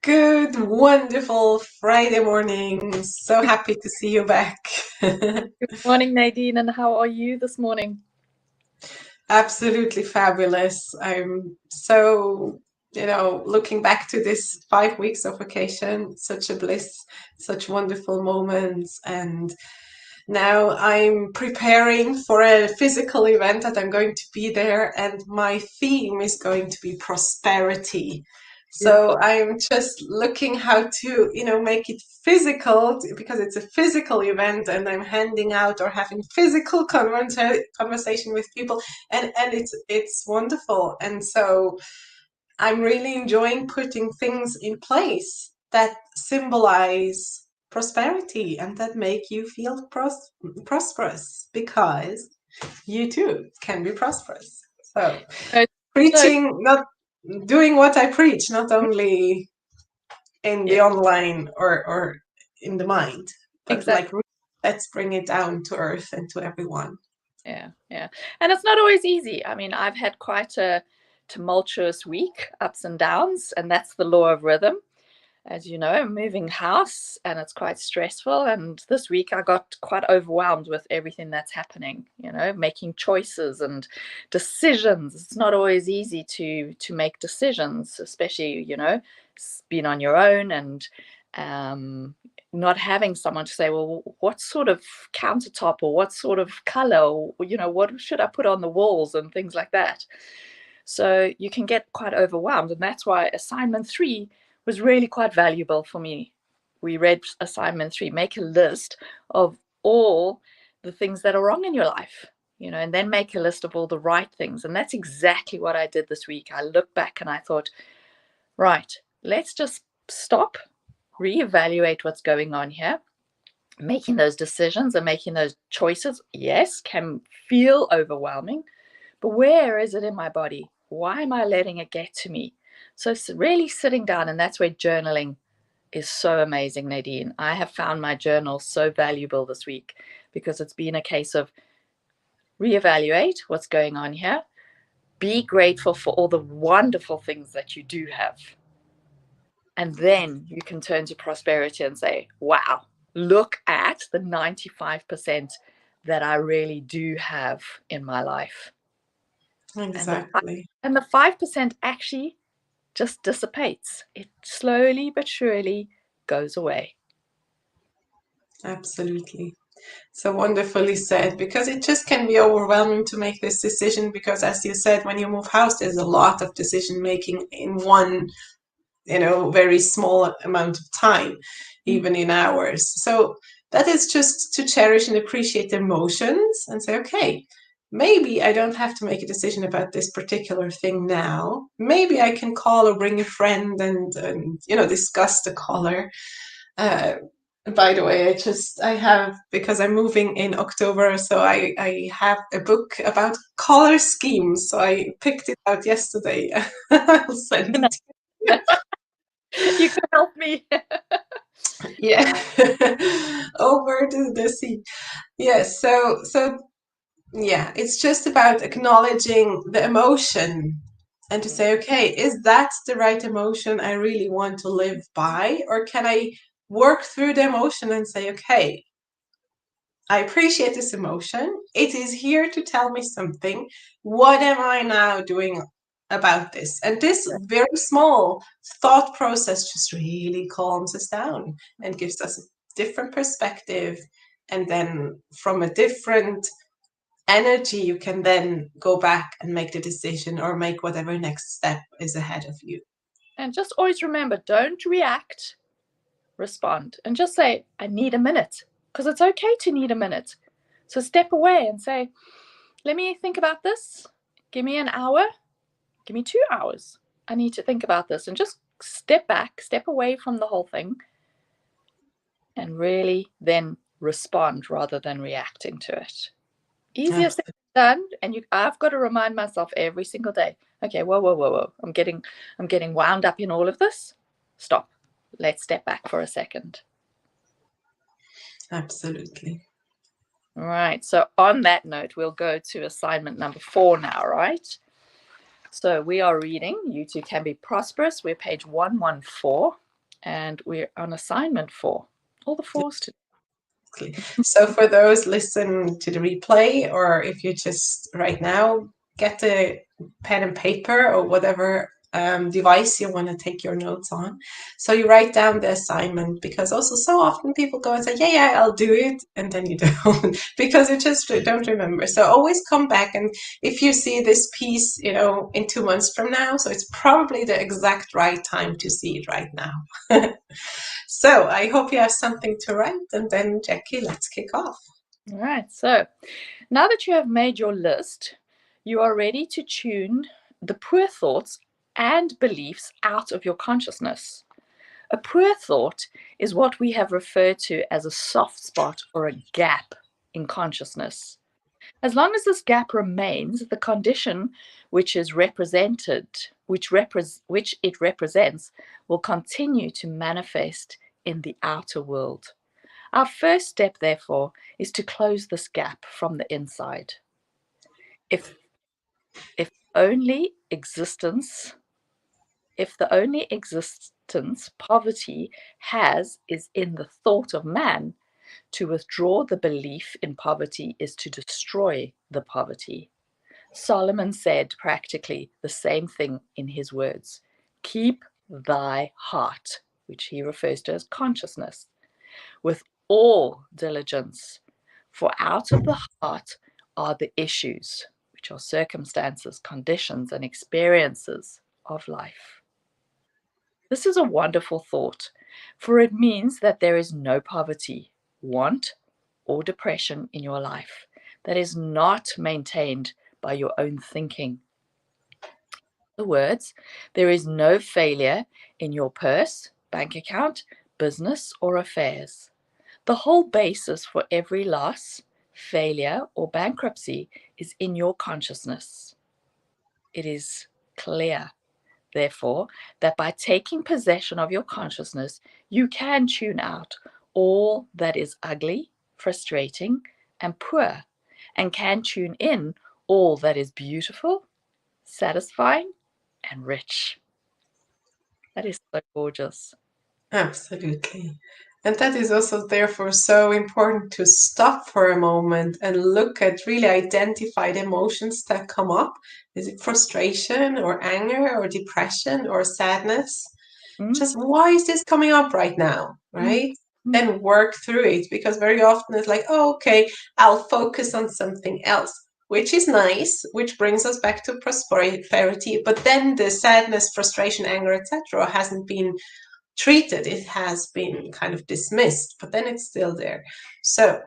Good, wonderful Friday morning. So happy to see you back. Good morning, Nadine, and how are you this morning? Absolutely fabulous. I'm so, looking back to this 5 weeks of vacation, such a bliss, such wonderful moments. And now I'm preparing for a physical event that I'm going to be there, and my theme is going to be prosperity. So Beautiful. I'm just looking how to, make it physical because it's a physical event, and I'm handing out or having physical conversation with people, and it's wonderful. And so I'm really enjoying putting things in place that symbolize prosperity and that make you feel prosperous, because you too can be prosperous. So Uh, So, preaching, not doing what I preach, not only in yeah, the online or in the mind, but exactly. like let's bring it down to earth and to everyone. Yeah, yeah. And it's not always easy. I mean, I've had quite a tumultuous week, ups and downs, and that's the law of rhythm. As you know, moving house, and it's quite stressful. And this week I got quite overwhelmed with everything that's happening, making choices and decisions. It's not always easy to make decisions, especially, being on your own and um, not having someone to say, well, what sort of countertop or what sort of color, or, what should I put on the walls and things like that. So you can get quite overwhelmed. And that's why assignment 3 was really quite valuable for me. We read assignment 3, make a list of all the things that are wrong in your life, and then make a list of all the right things. And that's exactly what I did this week. I looked back and I thought, right, let's just stop, reevaluate what's going on here. Making those decisions and making those choices, yes, can feel overwhelming, but where is it in my body? Why am I letting it get to me? So it's really sitting down, and that's where journaling is so amazing, Nadine. I have found my journal so valuable this week because it's been a case of reevaluate what's going on here, be grateful for all the wonderful things that you do have. And then you can turn to prosperity and say, wow, look at the 95% that I really do have in my life. And Exactly. the 5% actually just dissipates. It slowly but surely goes away. Absolutely. So wonderfully said, because it just can be overwhelming to make this decision, because as you said, when you move house, there's a lot of decision making in one, very small amount of time, even in hours. So that is just to cherish and appreciate the emotions and say, okay, maybe I don't have to make a decision about this particular thing now. Maybe I can call or bring a friend and discuss the color. Uh, by the way, I have, because I'm moving in October, so I have a book about color schemes. So I picked it out yesterday. I'll send it to you. You can help me. Yeah. Over the sea. Yes. So yeah, it's just about acknowledging the emotion and to say, okay, is that the right emotion I really want to live by? Or can I work through the emotion and say, okay, I appreciate this emotion. It is here to tell me something. What am I now doing about this? And this very small thought process just really calms us down and gives us a different perspective. And then from a different energy, you can then go back and make the decision or make whatever next step is ahead of you. And just always remember, don't react, respond. And just say, I need a minute. Because it's okay to need a minute. So step away and say, let me think about this. Give me an hour. Give me 2 hours. I need to think about this. And just step back, step away from the whole thing, and really then respond rather than reacting to it. Easier said than done, and I've got to remind myself every single day. Okay, whoa, whoa, whoa, whoa! I'm getting wound up in all of this. Stop. Let's step back for a second. Absolutely. All right. So on that note, we'll go to assignment number 4 now, right? So we are reading You Too Can Be Prosperous. We're page 114. And we're on assignment 4. All the 4s today. So for those listen to the replay, or if you just right now get the pen and paper or whatever device you want to take your notes on, so you write down the assignment, because also so often people go and say, yeah, I'll do it, and then you don't because you just don't remember. So always come back, and if you see this piece, in 2 months from now, so it's probably the exact right time to see it right now. So I hope you have something to write, and then Jackie, let's kick off. All right. So now that you have made your list, you are ready to tune the poor thoughts and beliefs out of your consciousness. A poor thought is what we have referred to as a soft spot or a gap in consciousness. As long as this gap remains, the condition which is represented, which it represents, will continue to manifest in the outer world. Our first step, therefore, is to close this gap from the inside. If only existence, if the only existence poverty has is in the thought of man, to withdraw the belief in poverty is to destroy the poverty. Solomon said practically the same thing in his words. Keep thy heart, which he refers to as consciousness, with all diligence, for out of the heart are the issues, which are circumstances, conditions, and experiences of life. This is a wonderful thought, for it means that there is no poverty, want, or depression in your life that is not maintained by your own thinking. In other words, there is no failure in your purse, bank account, business, or affairs. The whole basis for every loss, failure, or bankruptcy is in your consciousness. It is clear, therefore, that by taking possession of your consciousness, you can tune out all that is ugly, frustrating, and poor, and can tune in all that is beautiful, satisfying, and rich. That is so gorgeous. Absolutely. And that is also therefore so important to stop for a moment and look at, really identify the emotions that come up. Is it frustration or anger or depression or sadness? Just why is this coming up right now, right? Then work through it, because very often it's like, oh, okay, I'll focus on something else, which is nice, which brings us back to prosperity. But then the sadness, frustration, anger, etc., hasn't been treated. It has been kind of dismissed, but then it's still there. So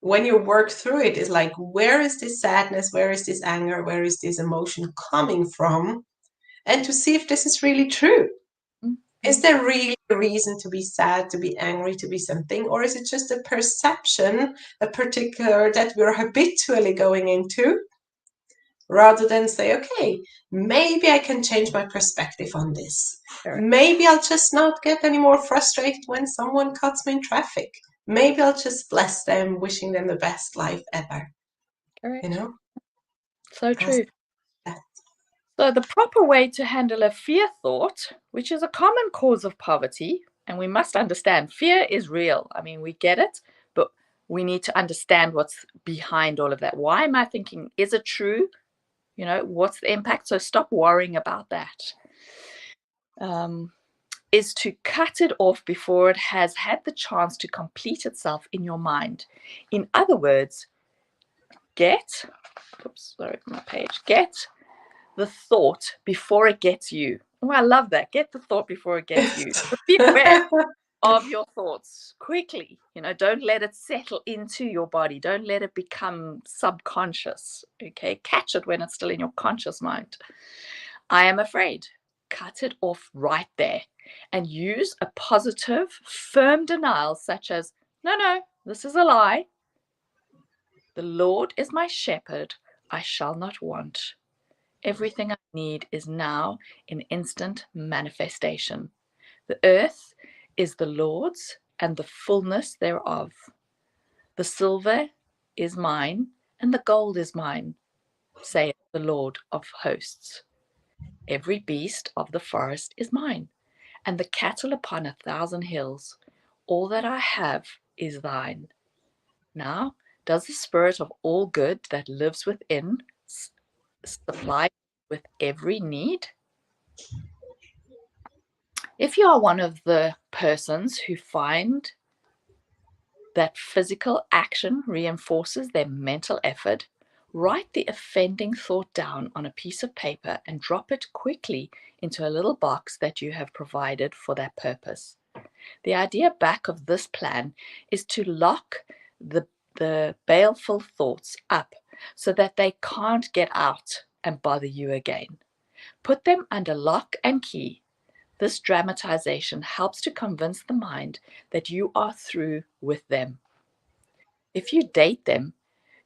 when you work through it, it's like, where is this sadness? Where is this anger? Where is this emotion coming from? And to see if this is really true. Is there really a reason to be sad, to be angry, to be something? Or is it just a perception, a particular that we're habitually going into, rather than say, okay, maybe I can change my perspective on this. Correct. Maybe I'll just not get any more frustrated when someone cuts me in traffic. Maybe I'll just bless them, wishing them the best life ever. Correct. You know? So true. So the proper way to handle a fear thought, which is a common cause of poverty, and we must understand fear is real. I mean, we get it, but we need to understand what's behind all of that. Why am I thinking? Is it true? What's the impact? So stop worrying about that. Is to cut it off before it has had the chance to complete itself in your mind. In other words, get the thought before it gets you. Oh, I love that. Get the thought before it gets you. Be aware of your thoughts quickly. Don't let it settle into your body. Don't let it become subconscious. Okay, catch it when it's still in your conscious mind. I am afraid. Cut it off right there and use a positive, firm denial, such as, no, this is a lie. The Lord is my shepherd. I shall not want. Everything I need is now in instant manifestation. The earth is the Lord's and the fullness thereof. The silver is mine and the gold is mine, saith the Lord of hosts. Every beast of the forest is mine, and the cattle upon 1,000 hills. All that I have is thine. Now, does the Spirit of all good that lives within supply with every need? If you are one of the persons who find that physical action reinforces their mental effort, write the offending thought down on a piece of paper and drop it quickly into a little box that you have provided for that purpose. The idea back of this plan is to lock the baleful thoughts up so that they can't get out and bother you again. Put them under lock and key. This dramatization helps to convince the mind that you are through with them. If you date them,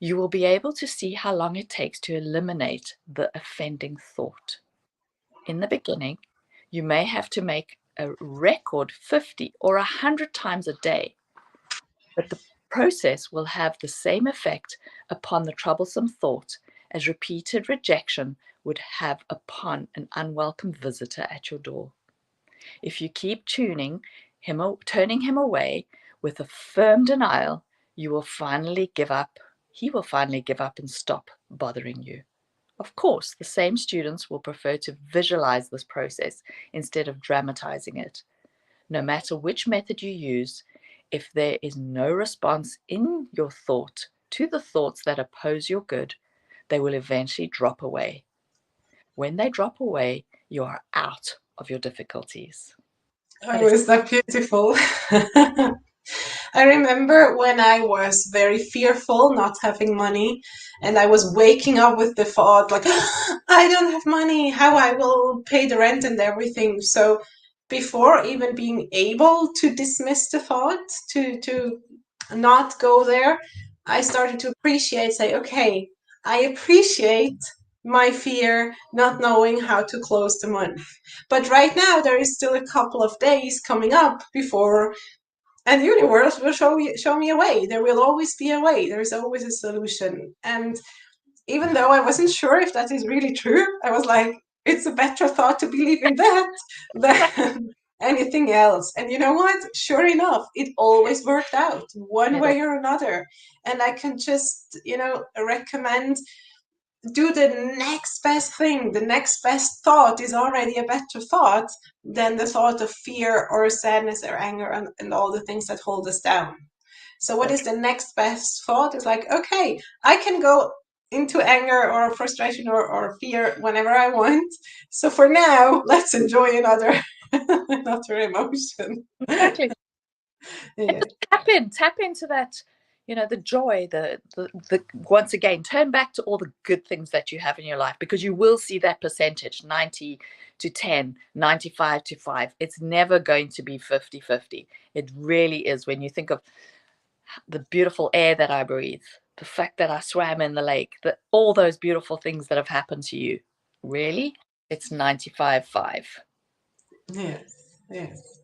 you will be able to see how long it takes to eliminate the offending thought. In the beginning, you may have to make a record 50 or 100 times a day, but the process will have the same effect upon the troublesome thought as repeated rejection would have upon an unwelcome visitor at your door. If you keep turning him away with a firm denial, you will finally give up. He will finally give up and stop bothering you. Of course, the same students will prefer to visualize this process instead of dramatizing it. No matter which method you use, if there is no response in your thought to the thoughts that oppose your good, they will eventually drop away. When they drop away, you are out of your difficulties. That Oh, is is that beautiful? I remember when I was very fearful, not having money, and I was waking up with the thought, like, I don't have money, how I will pay the rent and everything. So before even being able to dismiss the thought, to not go there, I started to appreciate, say, okay, I appreciate my fear not knowing how to close the month. But right now, there is still a couple of days coming up before, and the universe will show me a way. There will always be a way. There's always a solution. And even though I wasn't sure if that is really true, I was like, it's a better thought to believe in that than anything else. And you know what? Sure enough, it always worked out one it. way or another. And I can just, recommend, do the next best thing. The next best thought is already a better thought than the thought of fear or sadness or anger and all the things that hold us down. So what is the next best thought? Is like, okay, I can go into anger or frustration or fear whenever I want. So for now, let's enjoy another another emotion. Exactly. And Yeah. just tap into that, the joy, the once again, turn back to all the good things that you have in your life, because you will see that percentage 90 to 10, 95 to 5. It's never going to be 50-50. It really is. When you think of the beautiful air that I breathe, the fact that I swam in the lake, that all those beautiful things that have happened to you, really, it's 95-5. Yes. Yes.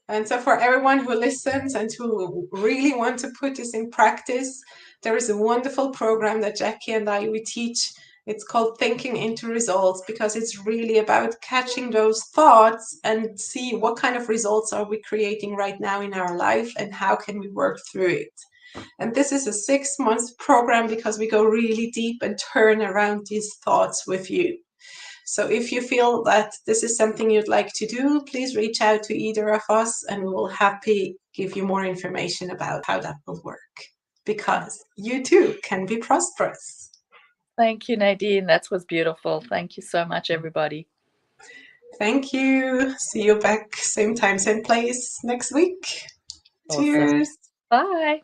And so, for everyone who listens and who really want to put this in practice, there is a wonderful program that Jackie and we teach. It's called Thinking into Results, because it's really about catching those thoughts and see what kind of results are we creating right now in our life and how can we work through it. And this is a 6-month program because we go really deep and turn around these thoughts with you. So if you feel that this is something you'd like to do, please reach out to either of us and we will happy give you more information about how that will work, because you too can be prosperous. Thank you, Nadine. That was beautiful. Thank you so much, everybody. Thank you. See you back same time, same place next week. Awesome. Cheers. Bye.